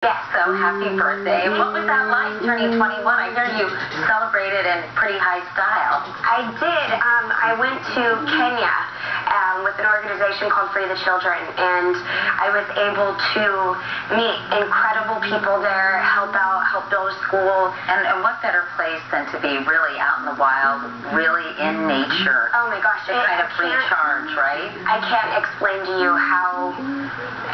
Yes, so happy birthday. What was that like turning 21? I hear you celebrated in pretty high style. I did. I went to Kenya with an organization called Free the Children, and I was able to meet incredible people there, help out, help build a school. And what better place than to be really out in the wild, really in nature? Oh my gosh. To kind of recharge, right? I can't explain to you how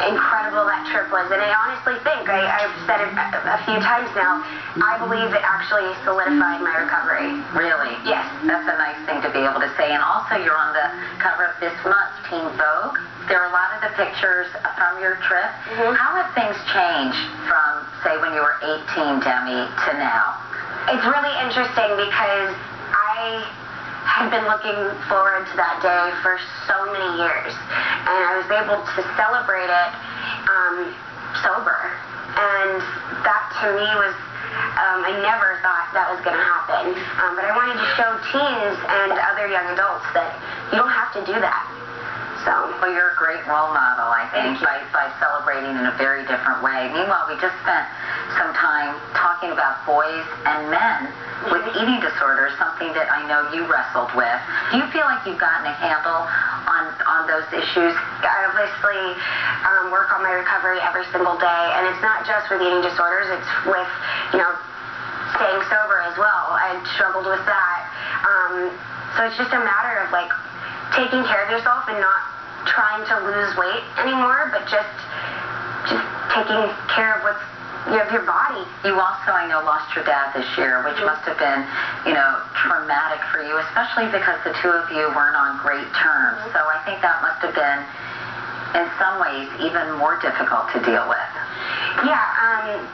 incredible that trip was, and I honestly think, I've said it a few times now, I believe it actually solidified my recovery. Really? Yes. That's a nice thing to be able to say. And also, you're on the cover of this month's Teen Vogue. There are a lot of the pictures from your trip. Mm-hmm. How have things changed from, say, when you were 18, Demi, to now? It's really interesting because I had been looking forward to that day for so many years, and I was able to celebrate it sober, and that to me was, I never thought that was going to happen, but I wanted to show teens and other young adults that you don't have to do that. Well, you're a great role model, I think, by celebrating in a very different way. Meanwhile, we just spent some time talking about boys and men with eating disorders, something that I know you wrestled with. Do you feel like you've gotten a handle on those issues? I obviously work on my recovery every single day, and it's not just with eating disorders, it's with, staying sober as well. I struggled with that. So it's just a matter of, taking care of yourself and not trying to lose weight anymore, but just taking care of your body. You also, I know, lost your dad this year, which must have been, traumatic for you, especially because the two of you weren't on great terms. So I think that must have been, in some ways, even more difficult to deal with. Yeah,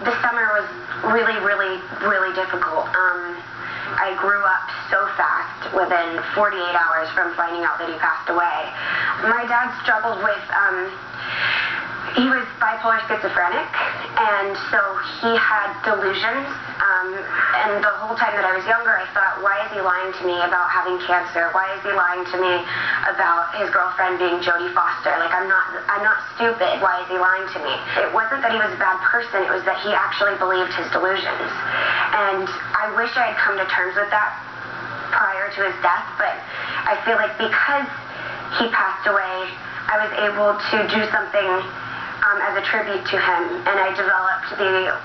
the summer was really, really, really difficult. I grew up so fast within 48 hours from finding out that he passed away. My dad struggled with, he was bipolar schizophrenic, and so he had delusions, and the whole time that I was younger, I thought, why is he lying to me about having cancer? Why is he lying to me about his girlfriend being Jodie Foster? I'm not stupid. Why is he lying to me? It wasn't that he was a bad person, it was that he actually believed his delusions. And I wish I had come to terms with that prior to his death, but I feel like because he passed away, I was able to do something as a tribute to him, and I developed the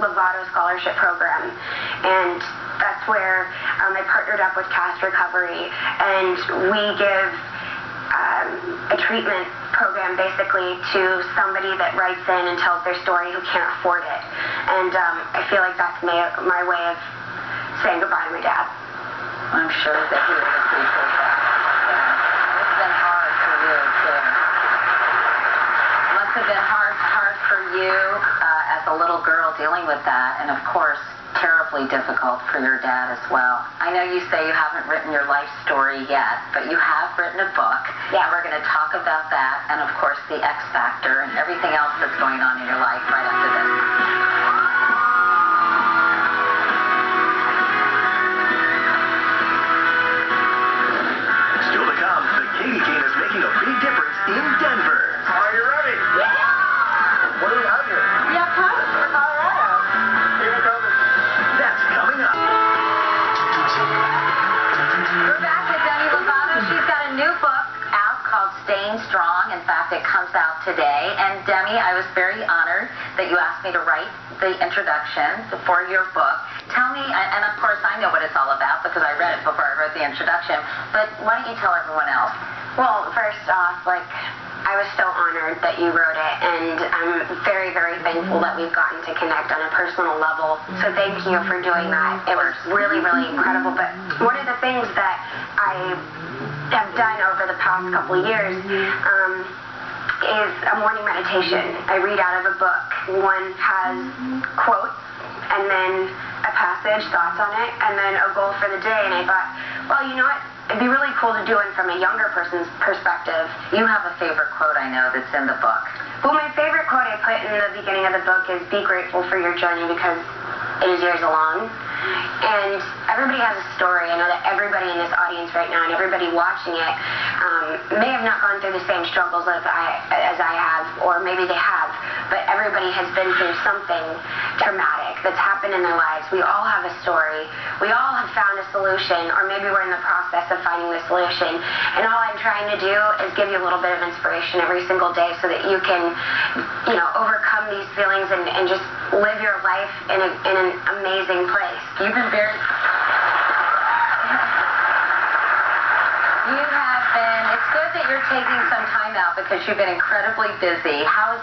Lovato Scholarship Program, and that's where I partnered up with Cast Recovery, and we give a treatment program basically to somebody that writes in and tells their story who can't afford it, and I feel like that's my way of saying goodbye to my dad. I'm sure that he would appreciate that. Yeah. It's been hard for you, too. Must have been hard for you as a little girl dealing with that, and of course, terribly difficult for your dad as well. I know you say you haven't written your life story yet, but you have written a book, and we're going to talk about that, and of course, the X Factor and everything else that's going on in your life right after this. In Denver. Are you ready? Yeah! What do we have here? We have Colorado. Here we go. That's coming up. We're back with Demi Lovato. She's got a new book out called Staying Strong. In fact, it comes out today. And Demi, I was very honored that you asked me to write the introduction for your book. Tell me, and of course I know what it's all about because I read it before I wrote the introduction, but why don't you tell everyone else? Well, first off, I was so honored that you wrote it, and I'm very, very thankful that we've gotten to connect on a personal level. So thank you for doing that. It was really, really incredible. But one of the things that I have done over the past couple of years is a morning meditation. I read out of a book. One has quotes, and then a passage, thoughts on it, and then a goal for the day. And I thought, well, you know what? It'd be really cool to do it from a younger person's perspective. You have a favorite quote, I know, that's in the book. Well, my favorite quote I put in the beginning of the book is, be grateful for your journey because it is yours alone. And everybody has a story. I know that everybody in this audience right now and everybody watching it may have not gone through the same struggles as I have, or maybe they have, but everybody has been through something traumatic that's happened in their lives. We all have a story. We all have found a solution, or maybe we're in the process of finding the solution. And all I'm trying to do is give you a little bit of inspiration every single day so that you can, overcome these feelings and just live your life in an amazing place. You've been very... It's good that you're taking some time out because you've been incredibly busy. How is